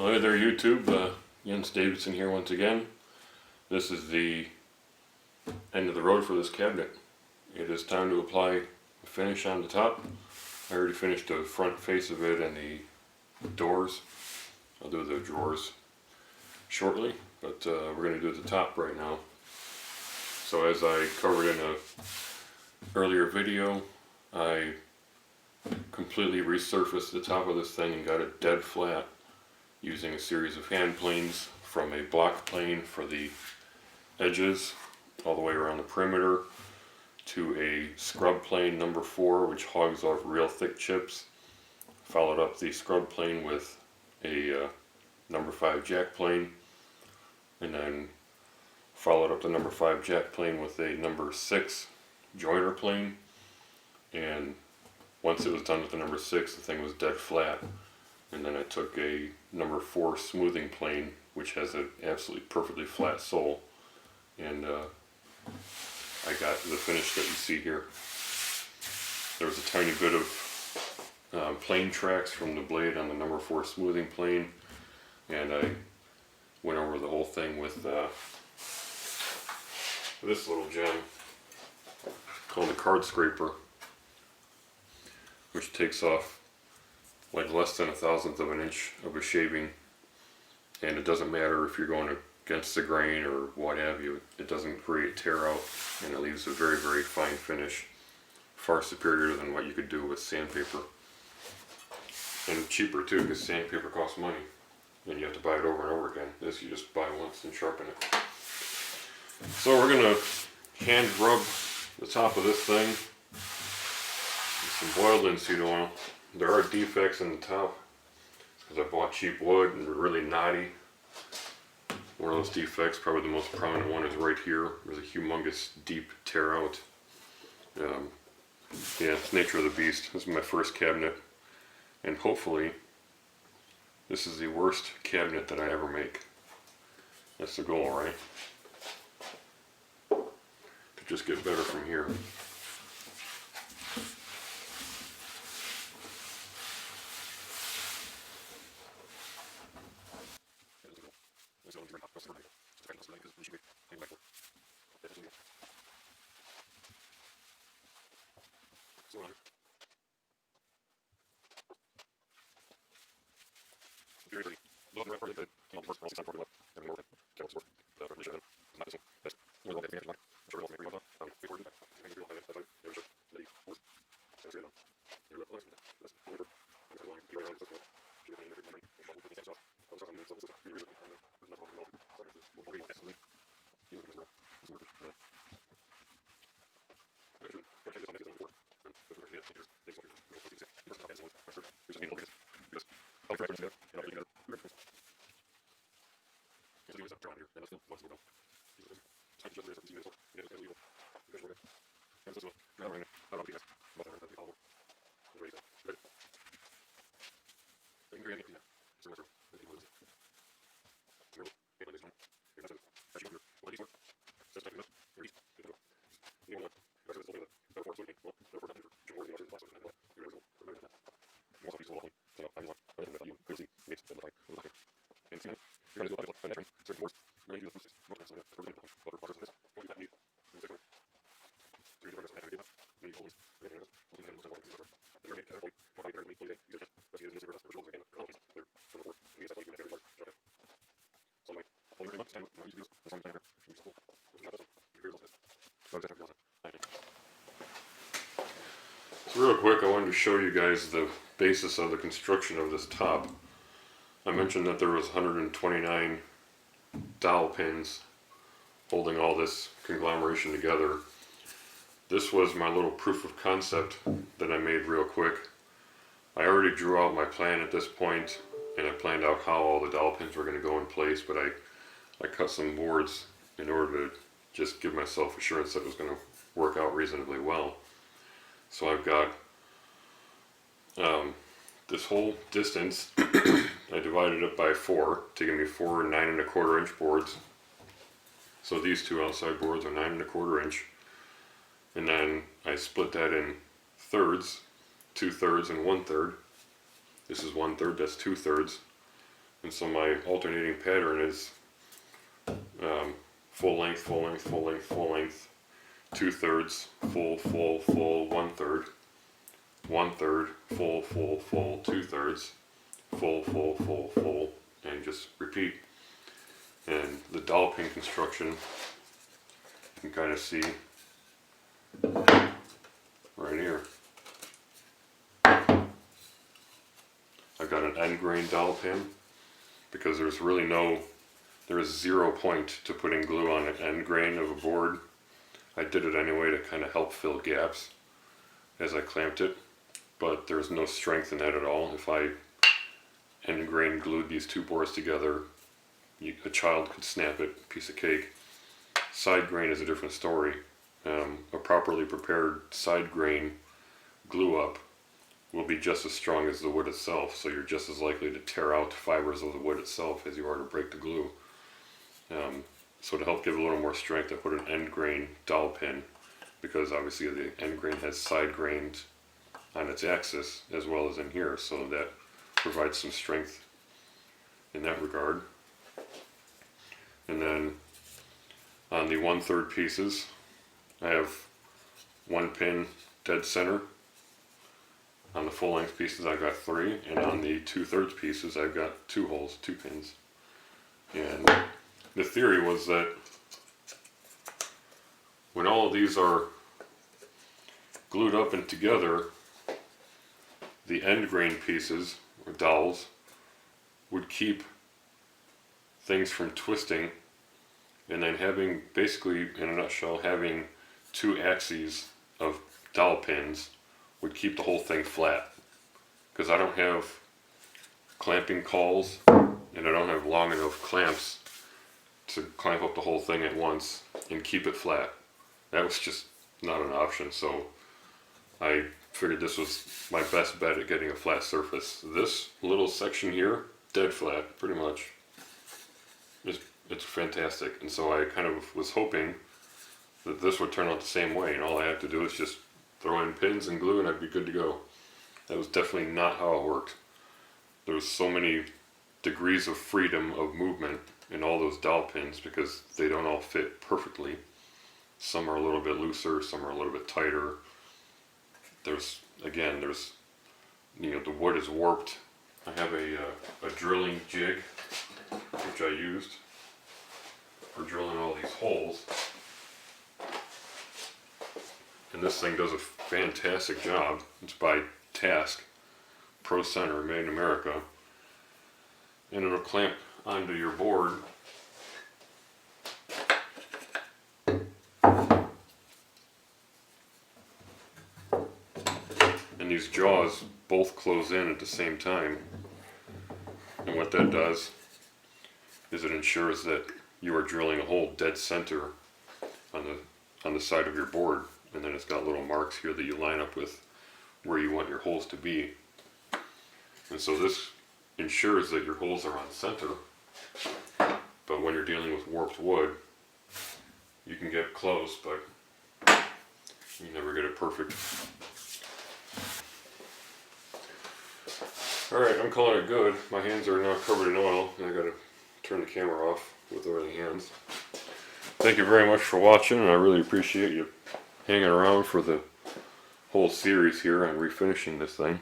Well, hey there YouTube, Jens Davidson here once again. This is the end of the road for this cabinet. It is time to apply a finish on the top. I already finished the front face of it and the doors. I'll do the drawers shortly, but we're going to do the top right now. So as I covered in a earlier video, I completely resurfaced the top of this thing and got it dead flat using a series of hand planes, from a block plane for the edges all the way around the perimeter to a scrub plane number 4 which hogs off real thick chips. Followed up the scrub plane with a number 5 jack plane, and then followed up the number 5 jack plane with a number 6 joiner plane. And once it was done with the number 6, the thing was dead flat. And then I took a number 4 smoothing plane, which has an absolutely perfectly flat sole, and I got the finish that you see here. There was a tiny bit of plane tracks from the blade on the number 4 smoothing plane, and I went over the whole thing with this little gem called the card scraper, which takes off like less than 1/1000th of an inch of a shaving, and it doesn't matter if you're going against the grain or what have you. It doesn't create tear out, and it leaves a very, very fine finish, far superior than what you could do with sandpaper. And cheaper too, because sandpaper costs money and you have to buy it over and over again. This you just buy once and sharpen it. So we're going to hand rub the top of this thing with some boiled linseed oil. There are defects in the top because I bought cheap wood and they're really knotty. One of those defects, probably the most prominent one, is right here. There's a humongous deep tear out. Yeah, it's the nature of the beast. This is my first cabinet, and hopefully this is the worst cabinet that I ever make. That's the goal, right? To just get better from here. So real quick, I wanted to show you guys the basis of the construction of this top. I mentioned that there was 129 dowel pins holding all this conglomeration together. This was my little proof of concept that I made real quick. I already drew out my plan at this point, and I planned out how all the dowel pins were going to go in place, but I cut some boards in order to just give myself assurance that it was going to work out reasonably well. So I've got this whole distance, I divided it by 4 to give me 4 9¼ inch boards. So these two outside boards are 9¼ inch. And then I split that in thirds, 2/3 and 1/3. This is 1/3, that's 2/3. And so my alternating pattern is full length, full length, full length, full length, 2/3, full, full, full, 1/3, 1/3, full, full, full, 2/3, full, full, full, full, and just repeat. And the dowel pin construction, you can kind of see right here. I've got an end grain dowel pin because there is 0 point to putting glue on an end grain of a board. I did it anyway to kind of help fill gaps as I clamped it, but there's no strength in that at all. If I end grain glued these two boards together, a child could snap it, piece of cake. Side grain is a different story. A properly prepared side grain glue up will be just as strong as the wood itself, so you're just as likely to tear out fibers of the wood itself as you are to break the glue. So to help give a little more strength, I put an end grain dowel pin, because obviously the end grain has side grains on its axis as well as in here, so that provides some strength in that regard. And then on the 1/3 pieces, I have one pin dead center. On the full length pieces I've got 3, and on the 2/3 pieces I've got 2 holes, 2 pins. And the theory was that when all of these are glued up and together, the end grain pieces, or dowels, would keep things from twisting, and then having, basically in a nutshell, having 2 axes of dowel pins would keep the whole thing flat. Because I don't have clamping cauls, and I don't have long enough clamps to clamp up the whole thing at once and keep it flat. That was just not an option, so I figured this was my best bet at getting a flat surface. This little section here, dead flat, pretty much. It's fantastic, and so I kind of was hoping that this would turn out the same way, and all I have to do is just throw in pins and glue and I'd be good to go. That was definitely not how it worked. There was so many degrees of freedom of movement in all those dowel pins because they don't all fit perfectly. Some are a little bit looser, some are a little bit tighter. There's the wood is warped. I have a drilling jig which I used for drilling all these holes. And this thing does a fantastic job. It's by Task Pro Center, made in America. And it'll clamp onto your board. And these jaws both close in at the same time. And what that does is it ensures that you are drilling a hole dead center on the side of your board. And then it's got little marks here that you line up with where you want your holes to be. And so this ensures that your holes are on center, but when you're dealing with warped wood, you can get close, but you never get it perfect. Alright, I'm calling it good. My hands are now covered in oil, and I gotta turn the camera off with oily hands. Thank you very much for watching, and I really appreciate you hanging around for the whole series here on refinishing this thing.